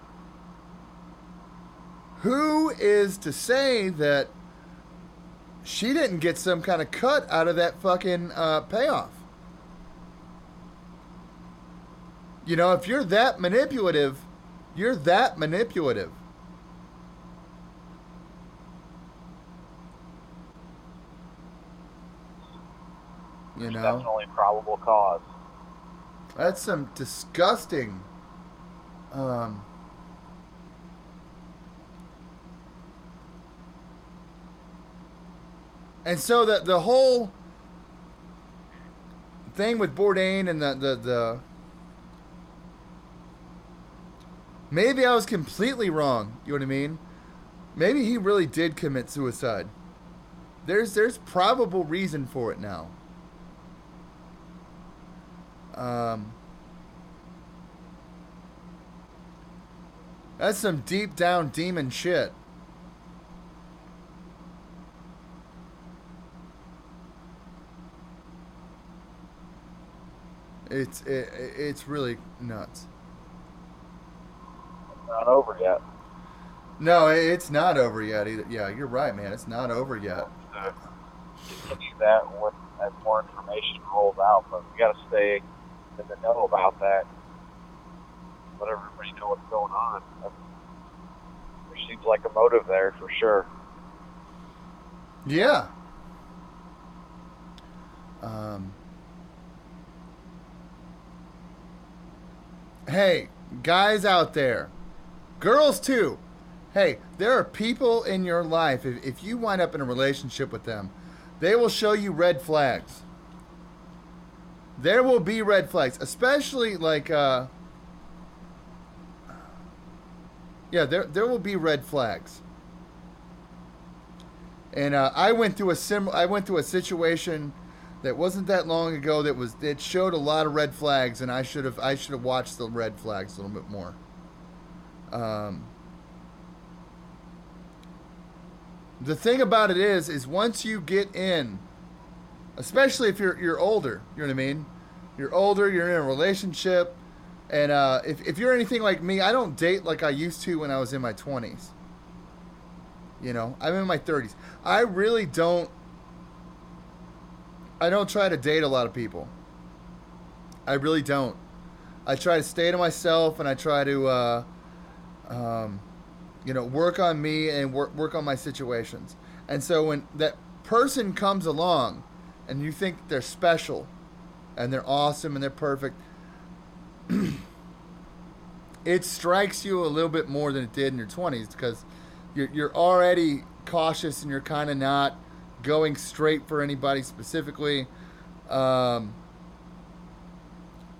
A: Who is to say that she didn't get some kind of cut out of that fucking payoff? If you're that manipulative, you're that manipulative.
B: Definitely probable cause.
A: That's some disgusting and so the whole thing with Bourdain and the maybe I was completely wrong, you know what I mean? Maybe he really did commit suicide. There's probable reason for it now. That's some deep down demon shit. It's really nuts.
B: It's not over yet.
A: No, it's not over yet either. Yeah, you're right, man. It's not over yet.
B: Continue that when as more information rolls out, but we got to stay in the know about that. Let everybody know what's going on. There seems like a motive there for sure.
A: Yeah. Hey, guys out there, girls too. Hey, there are people in your life, if you wind up in a relationship with them, they will show you red flags. There will be red flags, especially like, there will be red flags. And I went through a situation that wasn't that long ago it showed a lot of red flags, and I should have watched the red flags a little bit more. The thing about it is once you get in, especially if you're older, you know what I mean? You're older, you're in a relationship, and if you're anything like me, I don't date like I used to when I was in my 20s. I'm in my 30s. I don't try to date a lot of people. I really don't. I try to stay to myself, and I try to, work on me and work on my situations. And so when that person comes along, and you think they're special, and they're awesome, and they're perfect, it strikes you a little bit more than it did in your 20s because you're already cautious and you're kind of not going straight for anybody specifically.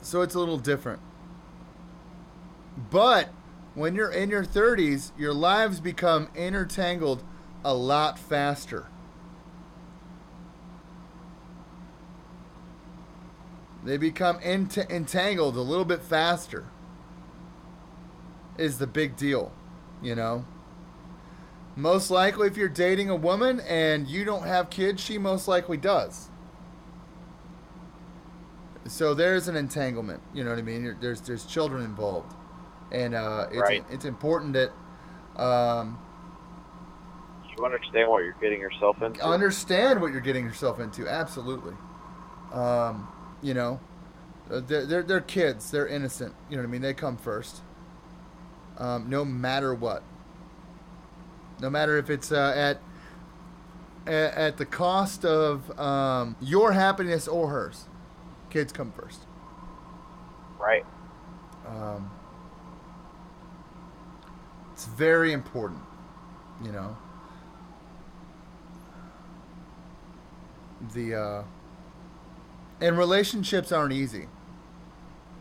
A: So it's a little different. But when you're in your 30s, your lives become intertangled a lot faster. They become entangled a little bit faster. Is the big deal, you know? Most likely, if you're dating a woman and you don't have kids, she most likely does. So there's an entanglement, you know what I mean? There's children involved. And it's important that
B: you understand what you're getting yourself into.
A: Understand what you're getting yourself into, absolutely. They're kids, they're innocent, you know what I mean? They come first. No matter what. No matter if it's at the cost of your happiness or hers. Kids come first.
B: Right.
A: It's very important, you know. And relationships aren't easy.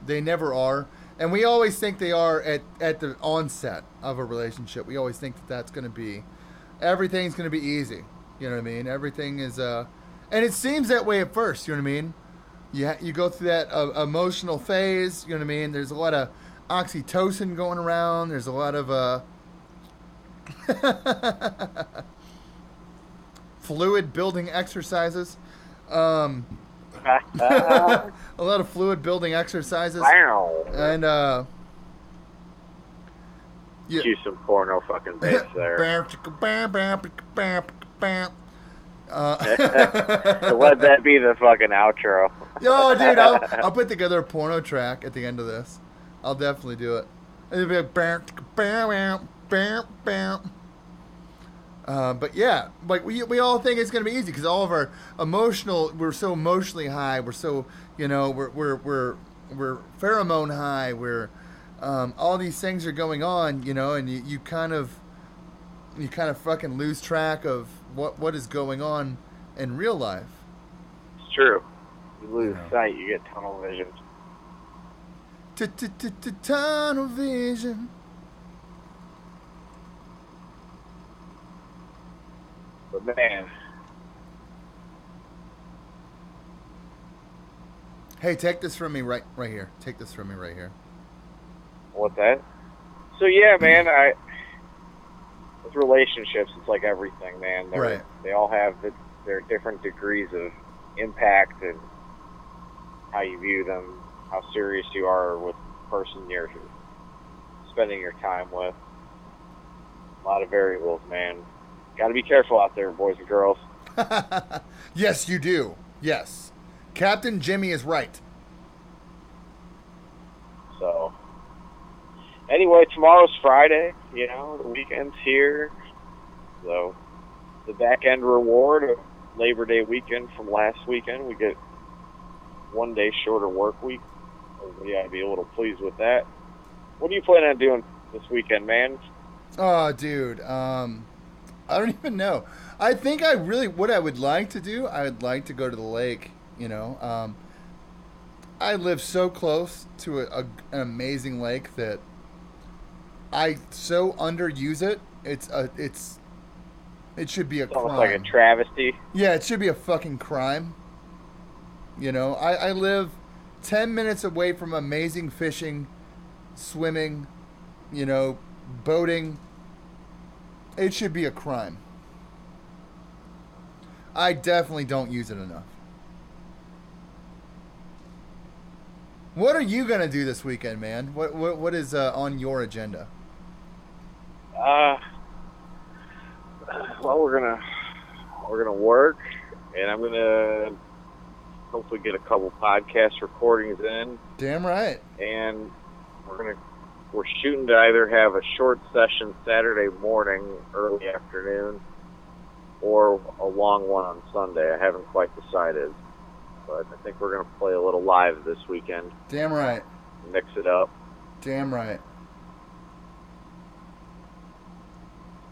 A: They never are. And we always think they are at the onset of a relationship. We always think that's going to be, everything's going to be easy. You know what I mean? Everything is, and it seems that way at first, you know what I mean? You go through that emotional phase, you know what I mean? There's a lot of oxytocin going around. There's a lot of fluid building exercises. A lot of fluid building exercises.
B: Wow.
A: And
B: Cue some porno fucking bass there. Let that be the fucking outro.
A: Yo, dude, I'll put together a porno track at the end of this. I'll definitely do it. It'll be like but yeah, like we all think it's gonna be easy because all of our we're so emotionally high. We're so, we're pheromone high. We're all these things are going on, and you kind of fucking lose track of what is going on in real life.
B: It's true. You lose sight, you get tunnel vision.
A: Tunnel vision.
B: But man.
A: Hey, take this from me right here. Take this from me right here.
B: What's that? So yeah, man, with relationships, it's like everything, man.
A: Right.
B: They all have their different degrees of impact and how you view them, how serious you are with the person you're spending your time with. A lot of variables, man. Got to be careful out there, boys and girls.
A: Yes, you do. Yes. Captain Jimmy is right.
B: So, anyway, tomorrow's Friday. The weekend's here. So, the back end reward of Labor Day weekend from last weekend, we get 1 day shorter work week. We got to be a little pleased with that. What are you planning on doing this weekend, man?
A: Oh, dude. I don't even know. I think what I would like to do, I would like to go to the lake, I live so close to an amazing lake that I so underuse it. It should be a crime.
B: Almost like a travesty.
A: Yeah, it should be a fucking crime. I live 10 minutes away from amazing fishing, swimming, boating. It should be a crime. I definitely don't use it enough. What are you gonna do this weekend, man? What is on your agenda?
B: Well, we're gonna work, and I'm gonna hopefully get a couple podcast recordings in,
A: Damn right.
B: and we're shooting to either have a short session Saturday morning, early afternoon, or a long one on Sunday. I haven't quite decided, but I think we're gonna play a little live this weekend.
A: Damn right.
B: Mix it up.
A: Damn right.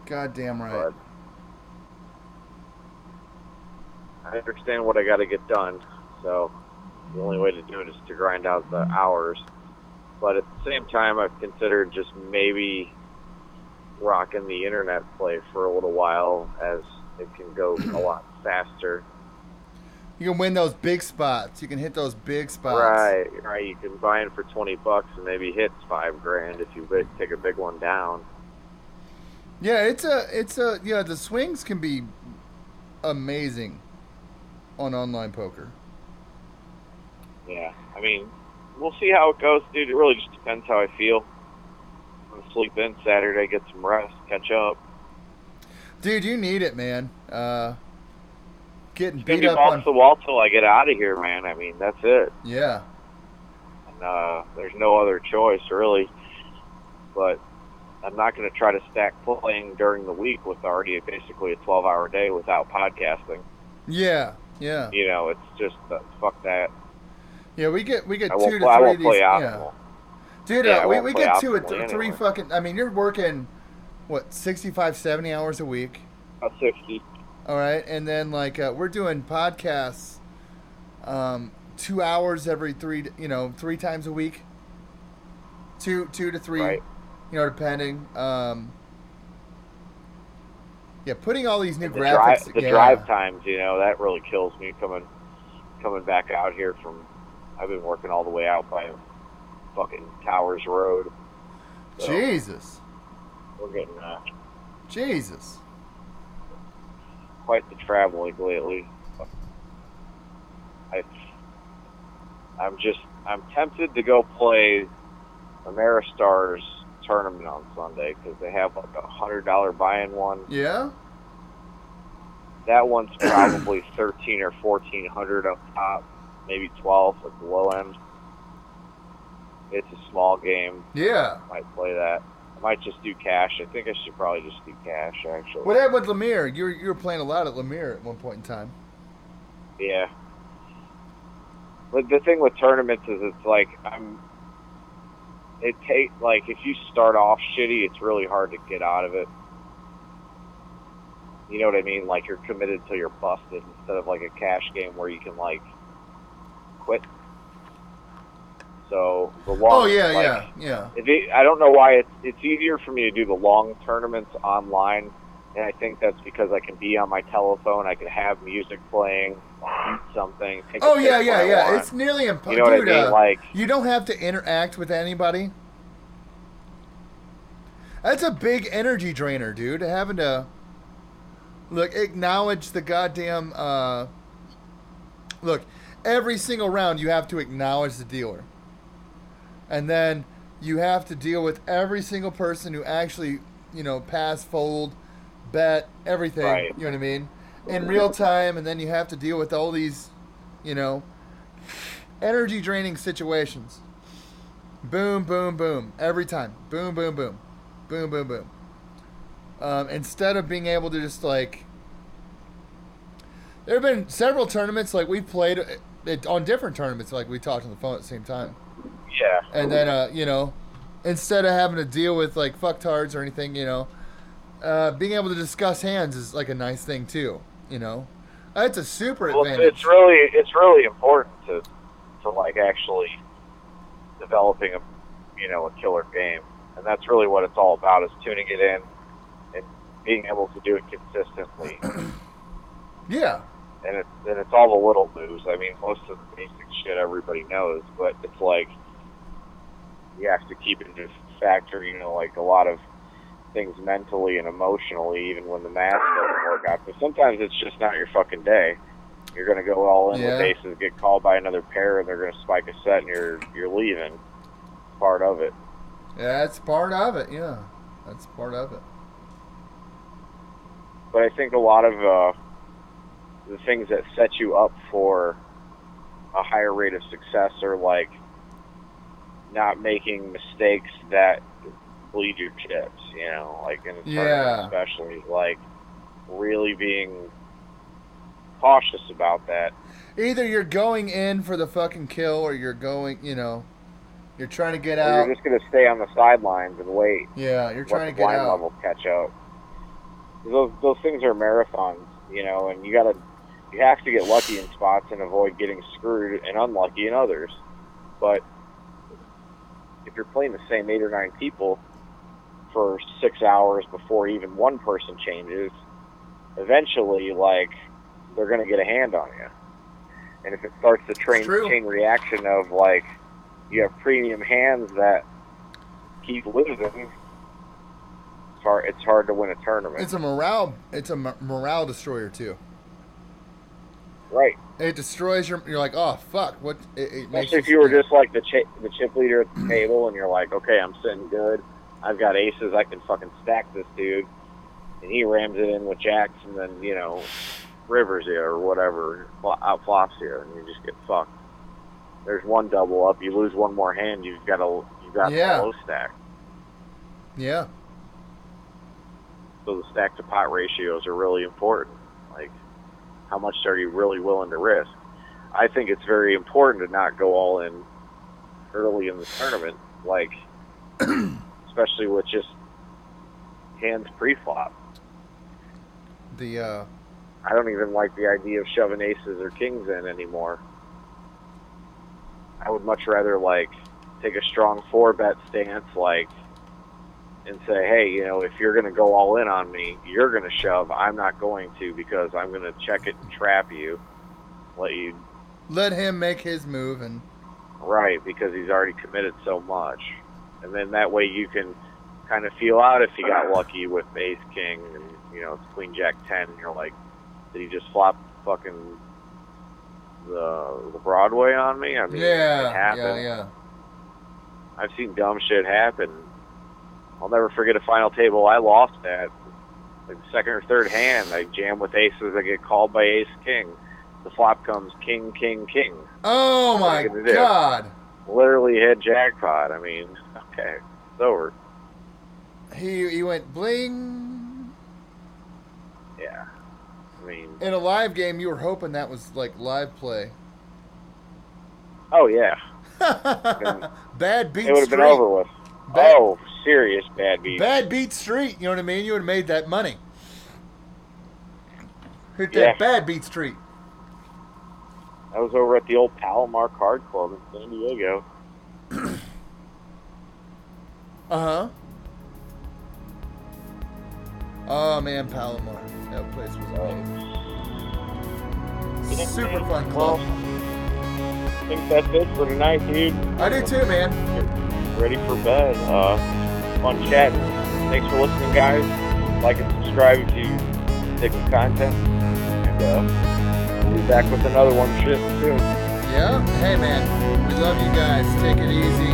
A: God damn right.
B: But I understand what I got to get done, so the only way to do it is to grind out the hours. But at the same time, I've considered just maybe rocking the internet play for a little while, as it can go a lot faster.
A: You can win those big spots. You can hit those big spots.
B: Right. You can buy in for $20 and maybe hit $5,000 if you take a big one down.
A: Yeah, it's a the swings can be amazing on online poker.
B: Yeah, I mean, we'll see how it goes, dude. It really just depends how I feel. I'm gonna sleep in Saturday, get some rest, catch up.
A: Dude, you need it, man. Getting
B: It's gonna
A: beat
B: be
A: up
B: balls
A: on
B: to the wall till I get out of here, man. I mean, that's it.
A: Yeah.
B: And there's no other choice, really. But I'm not going to try to stack playing during the week with already basically a 12-hour day without podcasting.
A: Yeah.
B: You know, it's just fuck that.
A: Yeah, we get 2 to 3
B: I
A: of
B: won't
A: these.
B: play
A: Yeah.
B: optimal.
A: Dude,
B: Yeah,
A: we get 2 or
B: optimally
A: 3
B: anyway.
A: fucking. I mean, you're working what 65, 70 hours a week.
B: About 60.
A: All right, and then we're doing podcasts, 2 hours every 3 times a week. 2 to 3.
B: Right.
A: Depending. Putting all these new
B: The
A: graphics.
B: drive times, that really kills me coming back out here from. I've been working all the way out by fucking Towers Road. So
A: Jesus.
B: we're getting
A: Jesus.
B: quite the traveling lately. I'm tempted to go play Ameristars tournament on Sunday because they have like $100 buy-in one.
A: Yeah.
B: That one's probably 13 or 1400 up top, maybe 12 at the low end. It's a small game.
A: Yeah.
B: Might play that. I might just do cash. I think I should probably just do cash, actually.
A: What happened with Lemire? You were playing a lot at Lemire at one point in time.
B: Yeah. But the thing with tournaments is it's like if you start off shitty, it's really hard to get out of it. You know what I mean? Like you're committed till you're busted instead of like a cash game where you can quit. So the long.
A: Oh yeah.
B: I don't know why it's easier for me to do the long tournaments online, and I think that's because I can be on my telephone. I can have music playing, eat something. Take a pic when I want.
A: It's nearly impossible.
B: You know what I mean?
A: You don't have to interact with anybody. That's a big energy drainer, dude. Having to acknowledge the goddamn. Every single round you have to acknowledge the dealer. And then you have to deal with every single person who actually, pass, fold, bet, everything.
B: Right.
A: You know what I mean? In real time, and then you have to deal with all these, energy draining situations. Boom, boom, boom. Every time. Boom, boom, boom. Boom, boom, boom. Instead of being able to just there have been several tournaments we've played on different tournaments we talked on the phone at the same time.
B: Yeah.
A: And then, instead of having to deal with fucktards or anything, being able to discuss hands is a nice thing too. It's a super advantage.
B: It's really important to actually developing a killer game, and that's really what it's all about, is tuning it in and being able to do it consistently.
A: Yeah.
B: And it's all the little moves. I mean, most of the basic shit everybody knows, but it's you have to keep into factor, a lot of things mentally and emotionally, even when the math doesn't work out. Because sometimes it's just not your fucking day. You're going to go all in with aces, get called by another pair, and they're going to spike a set, and you're leaving. It's part of it.
A: Yeah, that's part of it. Yeah, that's part of it.
B: But I think a lot of the things that set you up for a higher rate of success, or like not making mistakes that bleed your chips, you know, like in a tournament especially, like really being cautious about that.
A: Either you're going in for the fucking kill, or you're going, you know, you're trying to get out.
B: Or you're just going to stay on the sidelines and wait.
A: Yeah, you're trying to get
B: blind
A: out.
B: Levels catch up. Those things are marathons, you know, and you have to get lucky in spots and avoid getting screwed and unlucky in others. But if you're playing the same 8 or 9 people for 6 hours before even one person changes, eventually, like, they're going to get a hand on you. And if it starts the chain reaction of, like, you have premium hands that keep losing, it's hard to win a tournament.
A: It's a morale destroyer too.
B: Right.
A: It destroys you're like, oh fuck, what?
B: Especially if you were just like the chip leader at the table, and you're like, okay, I'm sitting good, I've got aces, I can fucking stack this dude, and he rams it in with jacks, and then, you know, rivers you or whatever, outflops you, and you just get fucked. There's one double up, you lose one more hand, you've got a low stack.
A: Yeah.
B: So the stack to pot ratios are really important. Like, how much are you really willing to risk? I think it's very important to not go all in early in the tournament, like, especially with just hands pre-flop. I don't even like the idea of shoving aces or kings in anymore. I would much rather, like, take a strong 4-bet stance, like, and say, hey, you know, if you're going to go all in on me, you're going to shove. I'm not going to, because I'm going to check it and trap you. Let
A: him make his move. And
B: right, because he's already committed so much. And then that way you can kind of feel out if you got lucky with ace king and, you know, it's queen jack 10, and you're like, did he just flop fucking the Broadway on me? I mean, it happened.
A: Yeah.
B: I've seen dumb shit happen. I'll never forget a final table I lost at. Like the second or third hand, I jam with aces, I get called by ace king. The flop comes king, king, king.
A: Oh my God.
B: Literally hit jackpot. I mean, okay, it's over.
A: He went bling.
B: Yeah. I mean,
A: in a live game, you were hoping that was like live play.
B: Oh, yeah.
A: Bad beat street.
B: It would have been over with. Serious bad beat.
A: Bad beat street, you know what I mean? You would have made that money. Hit that bad beat street.
B: I was over at the old Palomar Card Club in San Diego.
A: Uh-huh. Oh, man, Palomar. That place was amazing. Super fun club.
B: I think that's it for tonight, dude.
A: I do too, man.
B: Ready for bed. Fun chatting. Thanks for listening, guys. Like and subscribe if you dig the content. And we'll be back with another one soon.
A: Yeah? Hey, man. We love you guys. Take it easy.